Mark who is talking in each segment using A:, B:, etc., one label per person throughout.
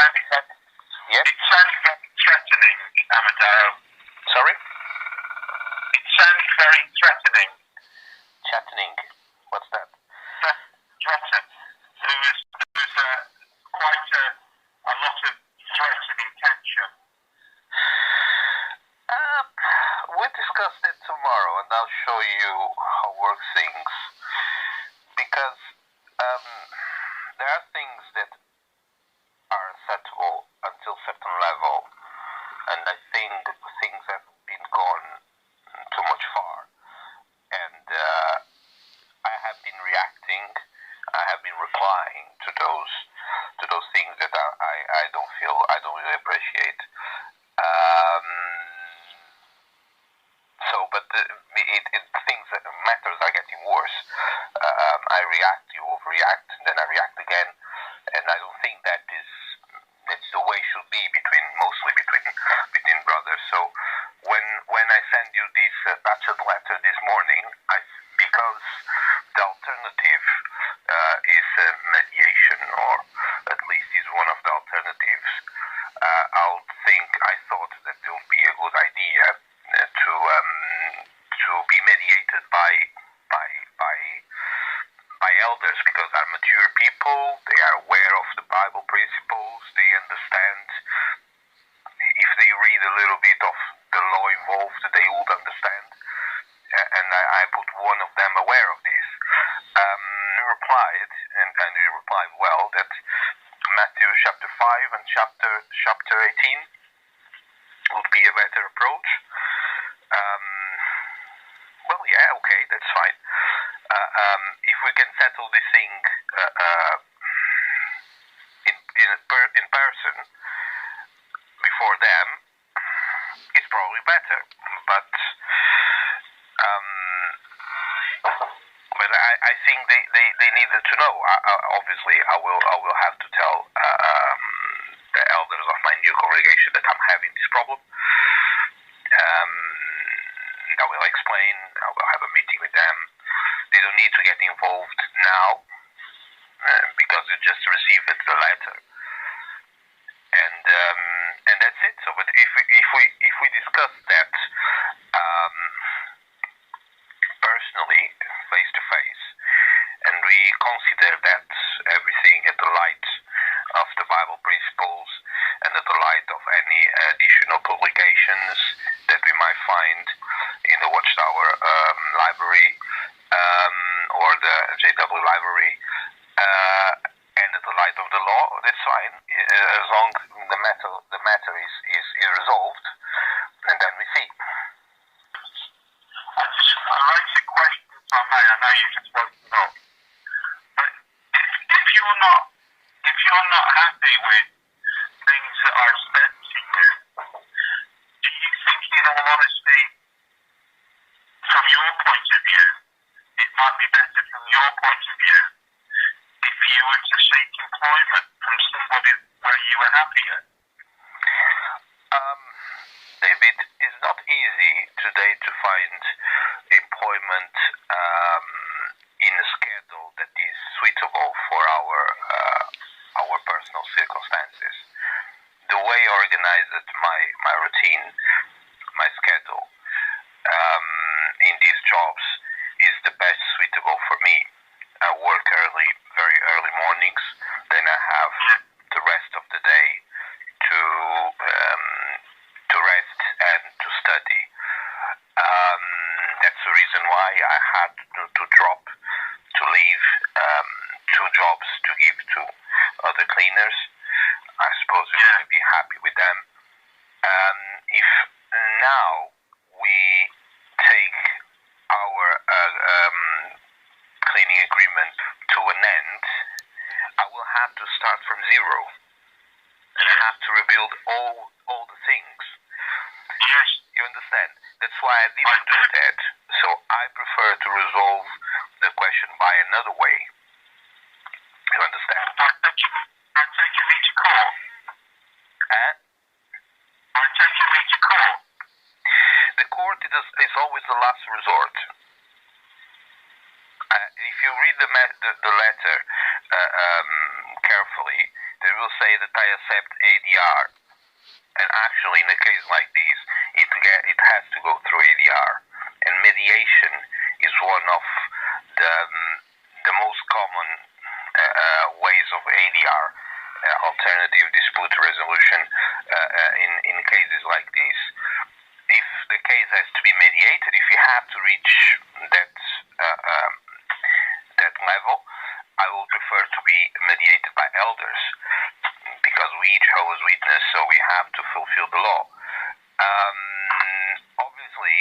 A: Yes?
B: It sounds very threatening, Amadeo.
A: Sorry?
B: It sounds very threatening.
A: Chattening. What's that?
B: Threaten. There's quite a lot of threat and intention.
A: We'll discuss that tomorrow, and I'll show you how work things. Because there are things that are acceptable until certain level, and I think things have been gone too much far. And I have been reacting. I have been replying to those things that I don't feel, I don't really appreciate. Things, matters are getting worse. I react, you overreact, and then I react again, and I don't think it's the way it should be mostly between brothers. So when I send you this batched letter this morning, because the alternative is mediation, or at least is one of the alternatives. I thought that it would be a good idea to be mediated by elders, because they're mature people, they are aware of the Bible principles, they understand. If they read a little bit of the law involved, they would understand. And I put one of them aware of this. He replied, and he replied well, that Matthew chapter 5 and chapter 18 would be a better approach. Well, yeah, okay, that's fine. If we can settle this thing in person before them, it's probably better. But I think they needed to know. Obviously, I will have to tell the elders of my new congregation that I'm having this problem. I will explain. I will have a meeting with them. They don't need to get involved now because they just received the letter, and that's it. So, but if we discuss that personally, face to face, and we consider that everything at the light of the Bible principles and at the light of any additional publications that we might find in the Watchtower library or the JW library, and at the light of the law, that's fine, as long as the matter is resolved, and then we see.
B: I raise a question, if I may. I know you just woken up, but if you're not happy with things that are said to you, do you think, in all honesty, from your point of view, it might be better from your point of view if you were to seek employment from somebody where you were happier?
A: David, it's not easy today to find employment in a schedule that is suitable for our personal circumstances. The way I organized my routine, my schedule in these jobs is the best suitable for me. I work very early mornings, then I have the rest of the day to rest and to study. That's the reason why I had to leave 2 jobs to give to other cleaners. I suppose you're going to be happy with them. If now we take our cleaning agreement to an end, I will have to start from zero, and I have to rebuild all the things.
B: Yes.
A: You understand? That's why I didn't do that. So I prefer to resolve the question by another way. You understand?
B: By taking me to court. By taking me to court.
A: The court is always the last resort. If you read the letter carefully, there will say that I accept ADR, and actually, in a case like this, it has to go through ADR, and mediation is one of the most common ways of ADR, alternative dispute resolution, in cases like this. If the case has to be mediated, if you have to reach that level, I will prefer to be mediated by elders, because we Jehovah's Witness, so we have to fulfill the law. Obviously,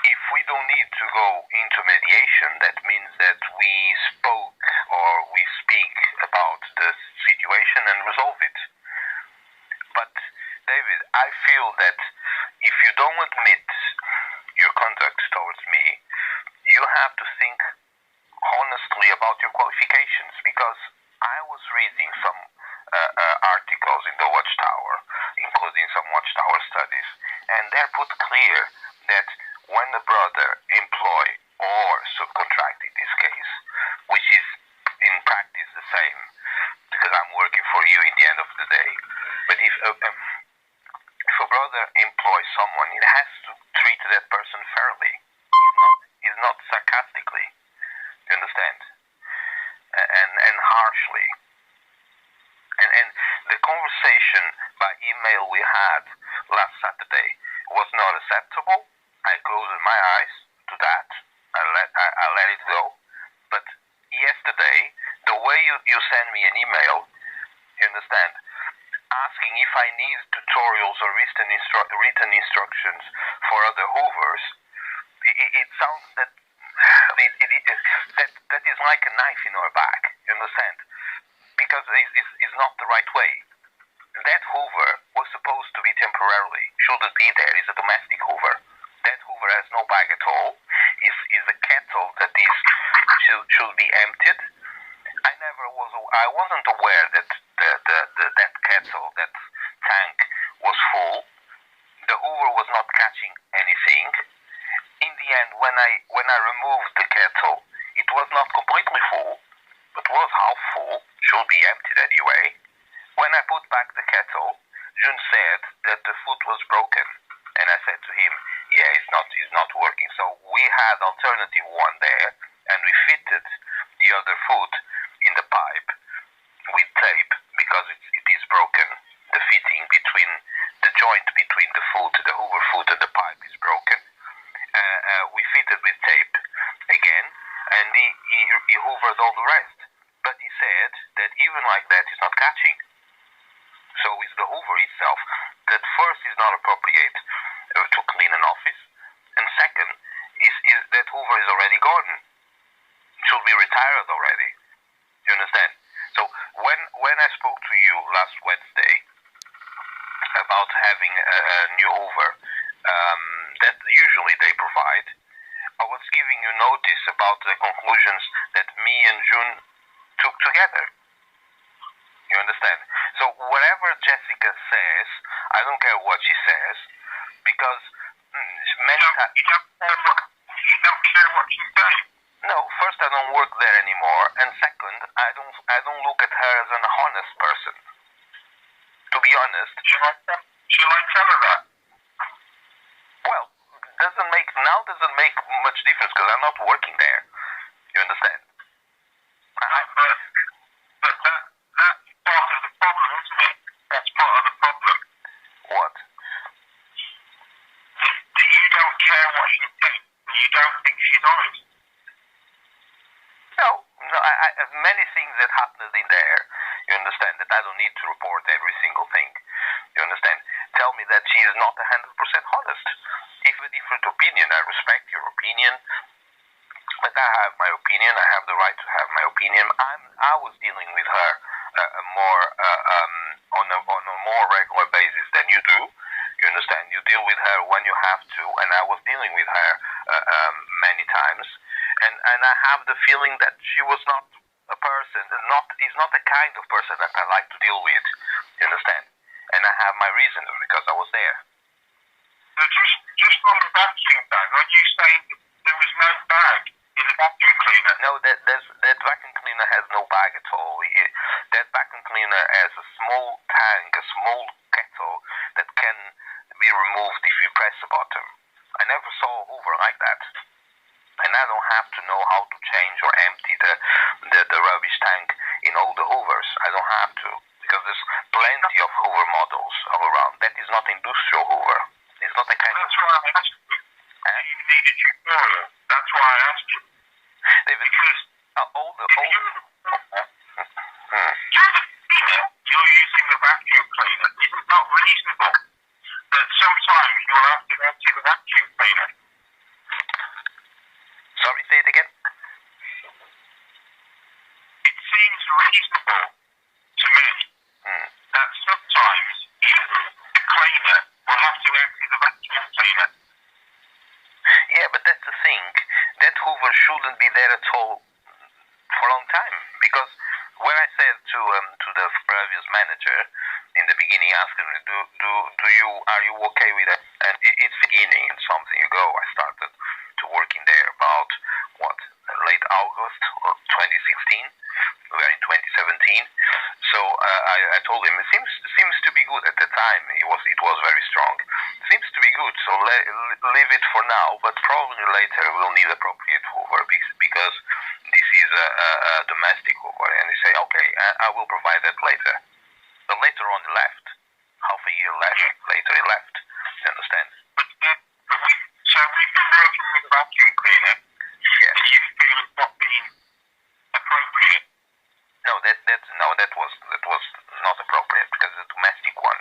A: if we don't need to go into mediation, that means that we spoke or we speak about the situation and resolve it. But, David, I feel that if you don't admit your conduct towards me, you have to think honestly about your qualifications, because I was reading some articles in the Watchtower, including some Watchtower studies, and they're put clear that when the brother employ or subcontract in this case, which is in practice the same, because I'm working for you in the end of the day, but if a brother employs someone, it has to treat that person fairly, is not sarcastically, you understand, and harshly. And the conversation by email we had last Saturday was not acceptable. I closed my eyes to that. I let it go. But yesterday, the way you send me an email, you understand, asking if I need tutorials or written instructions for other hoovers, it sounds that that is like a knife in our back, you understand? Because it's not the right way. That hoover was supposed to be temporarily, shouldn't be there, is a domestic hoover. That hoover has no bag at all, is a kettle that should be emptied. I wasn't aware that that kettle, that tank was full. The hoover was not catching anything. In the end, when I removed the kettle, it was not completely full, but was half full, should be emptied anyway. When I put back the kettle, Jun said that the foot was broken, and I said to him, yeah, it's not working. So we had alternative one there, and we fitted the other foot in the pipe with tape, because it is broken. The fitting between the joint between the foot, the hoover foot, and the pipe is broken. We fitted with tape again, and he hoovered all the rest. But he said that even like that, it's not catching. So it's the hoover itself that first is not appropriate to clean an office, and second is that hoover is already gone. It should be retired already. You understand? So when I spoke to you last Wednesday about having a new hoover that usually they provide, I was giving you notice about the conclusions that me and June took together. You understand? So whatever Jessica says, I don't care what she says, because many times...
B: You don't care what she says?
A: No, first I don't work there anymore, and second, I don't look at her as an honest person. To be honest.
B: Shall I tell her that?
A: Well, doesn't make much difference, because I'm not working there. You understand?
B: But that's part of the problem, isn't it? That's part of the problem.
A: What?
B: That you don't care what she thinks, and you don't think she's honest.
A: No, many things that happened in there, you understand, that I don't need to report every single thing. You understand? Tell me that she is not 100% honest. If a different opinion, I respect your opinion, but I have my opinion, I have the right to have my opinion. I was dealing with her on a more regular basis than you do. You understand? You deal with her when you have to, and I was dealing with her many times. And I have the feeling that she was not a person, is not the kind of person that I like to deal with. You understand? And I have my reasons because I was there.
B: So just on the vacuum bag, are you saying there was no bag in the vacuum cleaner.
A: No, that vacuum cleaner has no bag at all. That vacuum cleaner has a small tank, a small kettle that can be removed if you press a button. I never saw a Hoover like that. And I don't have to know how to change or empty the rubbish tank in all the Hoovers. I don't have to, because there's plenty of Hoover models all around. That is not industrial Hoover. It's not a kind
B: That's why I asked you. You need a tutorial. That's why I asked you.
A: David,
B: Because
A: all the
B: if you're the cleaner, you're using the vacuum cleaner. Is it not reasonable that sometimes you'll have to empty the vacuum cleaner?
A: Sorry, say it again.
B: It seems reasonable to me that sometimes you, the cleaner, will have to empty the vacuum cleaner.
A: Yeah, but that's the thing. That Hoover shouldn't be there at all for a long time, because when I said to the previous manager in the beginning, asking me, are you okay with that? And it's beginning something ago. I started to work in there about late August of 2016. We are in 2017. So I told him it seems to be good. At the time it was very strong. Seems to be good. So leave it for now. But probably later we'll need appropriate Hoover, because this is a domestic Hoover. And they say, okay, I will provide that later. But later on he left. Half a year later he left. You understand?
B: So we've been working with a vacuum cleaner.
A: Yeah.
B: That you feel has not been appropriate.
A: No, that was not appropriate, because it's a domestic one.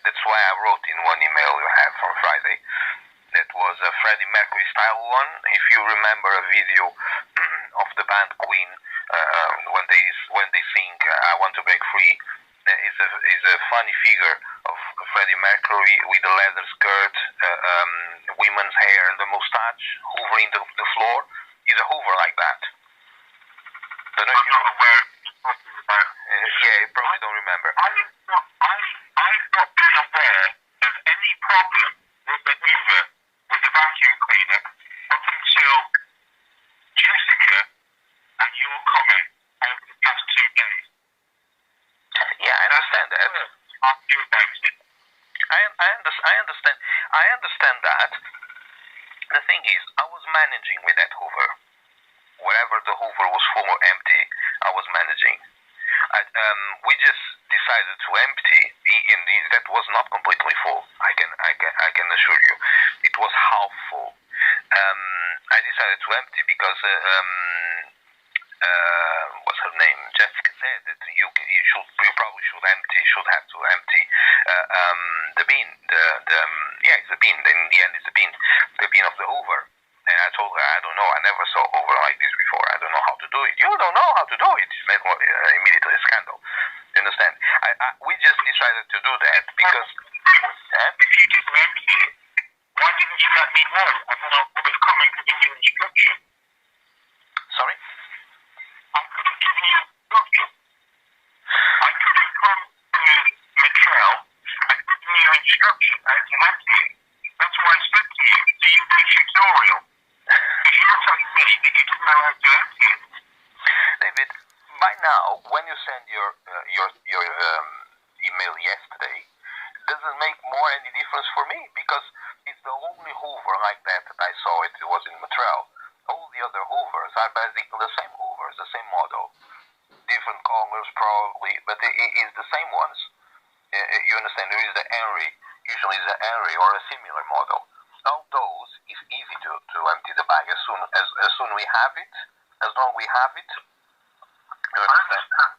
A: That's why I wrote in one email you have from Friday. That was a Freddie Mercury style one. If you remember a video of the band Queen when they sing "I Want to Break Free," there is a funny figure of Freddie Mercury with a leather skirt, women's hair, and the mustache, hoovering the floor. He's a Hoover like that. Don't know if
B: I'm not aware of what you're talking about.
A: Yeah, you probably don't remember.
B: I've not been aware of any problem with the Hoover, with the vacuum cleaner, up until Jessica and your comment over the past 2 days.
A: Yeah, I understand that.
B: I knew about it.
A: I understand that. The thing is, I was managing with that Hoover. Wherever the Hoover was full or empty, I was managing. We just decided to empty. That was not completely full. I can assure you, it was half full. I decided to empty because what's her name? Jessica said that you probably should have to empty the bin. It's a bin. In the end, it's a bin. The bin of the Hoover. And I told her, I don't know, I never saw Hoover like this before. I don't know how to do it. You don't know how to do it. It made immediately a scandal. You understand? We just decided to do that because...
B: If you didn't empty it, why didn't you let me know? And then I would have come and given you instruction.
A: Sorry?
B: I could have given you instruction. I could have come to Michelle and given you instruction how to empty it. That's why I said to you, do you do a tutorial? Because you're telling me that you didn't know how to empty it.
A: David, by now, when you send your email yesterday, does it make more any difference for me? Because it's the only Hoover like that I saw. It was in Montreal. All the other Hoovers are basically the same Hoovers, the same model. Different colors probably, but it is the same ones. You understand? There is the Henry. Usually it's a Henry or a similar model. All those is easy to empty the bag as soon we have it. As long as we have it. You understand?